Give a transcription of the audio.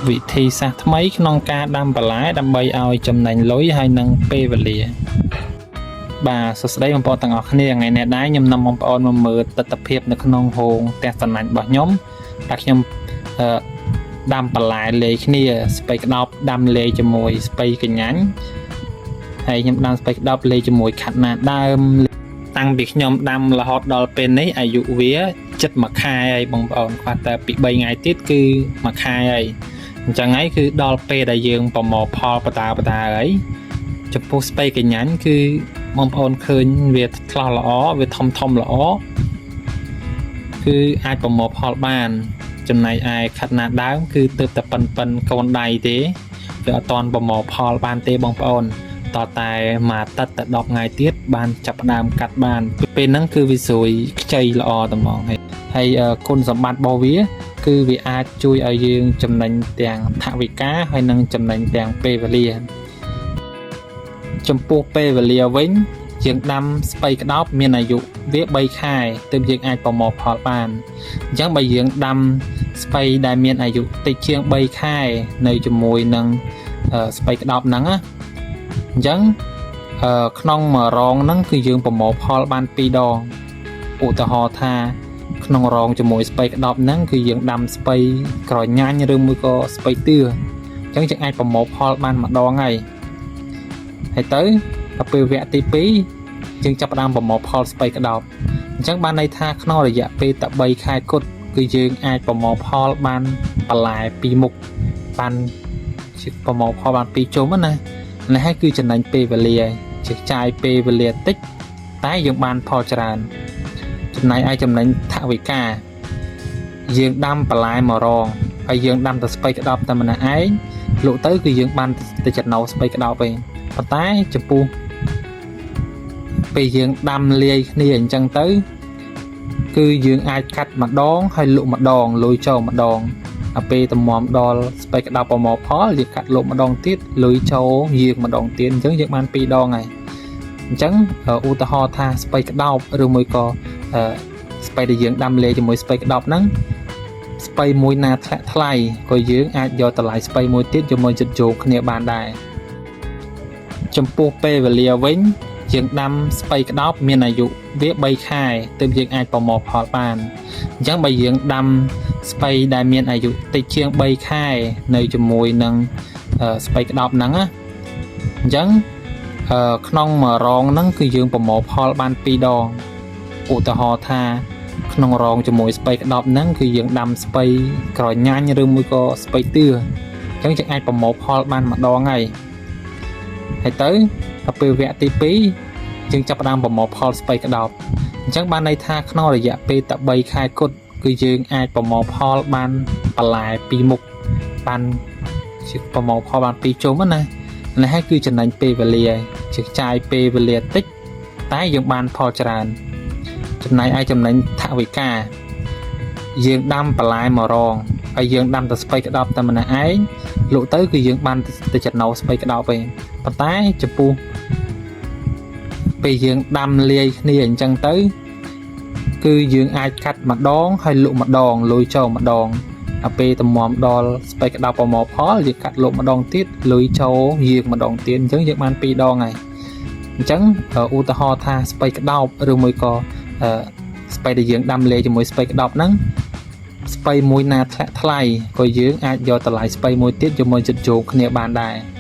วิธีសាស្ត្រថ្មីក្នុងការដាំបន្លែដើម្បីឲ្យចំណេញលុយហើយនិងពេលវេលាបាទសួស្តីបងប្អូនទាំងអស់គ្នាថ្ងៃនេះដែរខ្ញុំនាំបងប្អូនមកមើលទស្សនវិជ្ជានៅក្នុងហោងផ្ទះសំណាញ់របស់ខ្ញុំតែខ្ញុំដាំបន្លែលេគ្នាស្ពៃក្តោបដាំលេជាមួយស្ពៃកញ្ញាញ់ហើយខ្ញុំដាំស្ពៃក្តោបលេជាមួយខាត់ណាដើមតាំងពីខ្ញុំដាំរហូតដល់ពេលនេះអាយុវាជិត1ខែហើយបងប្អូនគាត់តែពី3ថ្ងៃទៀតគឺ1ខែហើយអញ្ចឹងហើយគឺដល់ពេលដែលយើងប្រមូលផលបតាហើយចំពោះស្ពៃកញ្ញាញ់គឺបងប្អូនឃើញវាឆ្លោះល្អវាធំល្អគឺអាចប្រមូលផលបានចំណែកឯខាត់ណាដើមគឺទើបតែប៉ុនកូនដៃទេវាអត់ទាន់ប្រមូលផលបានទេបងប្អូនតតែមកទឹកតែ10ថ្ងៃទៀតបានចាប់ផ្ដើមកាត់បានពេលហ្នឹងគឺវាស្រួយខ្ចីល្អតែហ្មងហើយគុណសម្បត្តិរបស់វាគឺវាអាចជួយឲ្យយើងចំណេញទាំងថវិកាហើយនិងចំណេញទាំងពេលវេលាចំពោះពេលវេលាវិញយើងដាំស្ពៃក្តោបមានអាយុវា3ខែទើបយើងអាចប្រមូលផលបានអញ្ចឹងបើយើងដាំស្ពៃដែលមានអាយុតិចជាង3ខែនៅជាមួយនឹងស្ពៃក្តោបហ្នឹងណាអញ្ចឹងក្នុងមួយរងហ្នឹងគឺយើងប្រមូលផលបាន2ដងឧទាហរណ៍ថាក្នុងរងជាមួយស្ពៃក្តោបហ្នឹងគឺយើងដាំស្ពៃក្រញាញ់ឬមួយក៏ស្ពៃទឿអញ្ចឹងយើងអាចប្រមូលផលបានម្ដងហើយទៅដល់ពេលវគ្គទី2យើងចាប់ផ្ដើមប្រមូលផលស្ពៃក្តោបអញ្ចឹងបានន័យថាក្នុងរយៈពេលតែ3ខែគត់គឺយើងអាចប្រមូលផលបានបន្លែ2មុខបានប្រមូលផលបាន2ជុំណានេះហើយគឺចំណេញពេលវេលាជាចាយពេលវេលាតិចតែយើងបានផលច្រើនចំណែកឯចំណេញថវិកាយើងដាំបន្លែ1រងហើយយើងដាំតែស្ពៃក្តោបតែម្នាក់ឯងលក់ទៅគឺយើងបានតែចំណូលស្ពៃក្តោបឯងប៉ុន្តែចំពោះពេលយើងដាំលាយគ្នាអញ្ចឹងទៅគឺយើងអាចកាត់ម្ដងហើយលក់ម្ដងលុយចូលម្ដងដល់ពេលតម្រាំដល់ស្ពៃក្តោបប្រមូលផលយើងកាត់លក់ម្ដងទៀតលុយចូលយើងម្ដងទៀតអញ្ចឹងយើងបាន2ដងហើយអញ្ចឹងឧទាហរណ៍ថាស្ពៃក្តោបឬមួយក៏ស្ពៃដែលយើងដាំលាយជាមួយស្ពៃក្តោបហ្នឹងស្ពៃមួយណាធ្លាក់ថ្លៃក៏យើងអាចយកតម្លៃស្ពៃមួយទៀតយកមកចិត្តយកគ្នាបានដែរចំពោះពេលវេលាវិញយើងដាំស្ពៃក្តោបមានអាយុវា3ខែទើបយើងអាចប្រមូលផលបានអញ្ចឹងបើយើងដាំស្ពៃដែលមានអាយុតិចជាង3ខែនៅជាមួយនឹងស្ពៃក្តោបហ្នឹងណាអញ្ចឹងក្នុងមួយរងហ្នឹងគឺយើងប្រមូលផលបាន2ដងឧទាហរណ៍ថាក្នុងរងជាមួយស្ពៃក្តោបហ្នឹងគឺយើងដាំស្ពៃក្រញាញ់ឬមួយក៏ស្ពៃទឿអញ្ចឹងយើងអាចប្រមូលផលបានម្ដងហើយទៅដល់ពេលវគ្គទី2យើងចាប់ផ្ដើមប្រមូលផលស្ពៃក្តោបអញ្ចឹងបានន័យថាក្នុងរយៈពេលតែ3ខែគត់គឺយើងអាចប្រមូលផលបានបន្លែ2មុខបានជាប្រមូលផលបាន2ជុំណានេះហើយគឺចំណេញពេលវេលាជាចាយពេលវេលាតិចតែយើងបានផលច្រើនចំណែកឯចំណេញថវិកាយើងដាំបន្លែ1រងហើយយើងដាំតែស្ពៃក្តោបតែម្នាក់ឯងលក់ទៅគឺយើងបានតែចំណូលស្ពៃក្តោបឯងប៉ុន្តែចំពោះពេលយើងដាំលាយគ្នាអញ្ចឹងទៅគឺយើងអាចកាត់ម្ដងហើយលក់ម្ដងលុយចូលម្ដងដល់ពេលតម្រាំដល់ស្ពៃក្តោបប្រមូលផលយើងកាត់លក់ម្ដងទៀតលុយចូលយើងម្ដងទៀតអញ្ចឹងយើងបាន2ដងហើយអញ្ចឹងឧទាហរណ៍ថាស្ពៃក្តោបឬមួយក៏ស្ពៃដែលយើងដាំលាយជាមួយស្ពៃក្តោបហ្នឹងស្ពៃមួយណាធ្លាក់ថ្លៃក៏យើងអាចយកតម្លៃស្ពៃមួយទៀតយកមកចិត្តយកគ្នាបានដែរ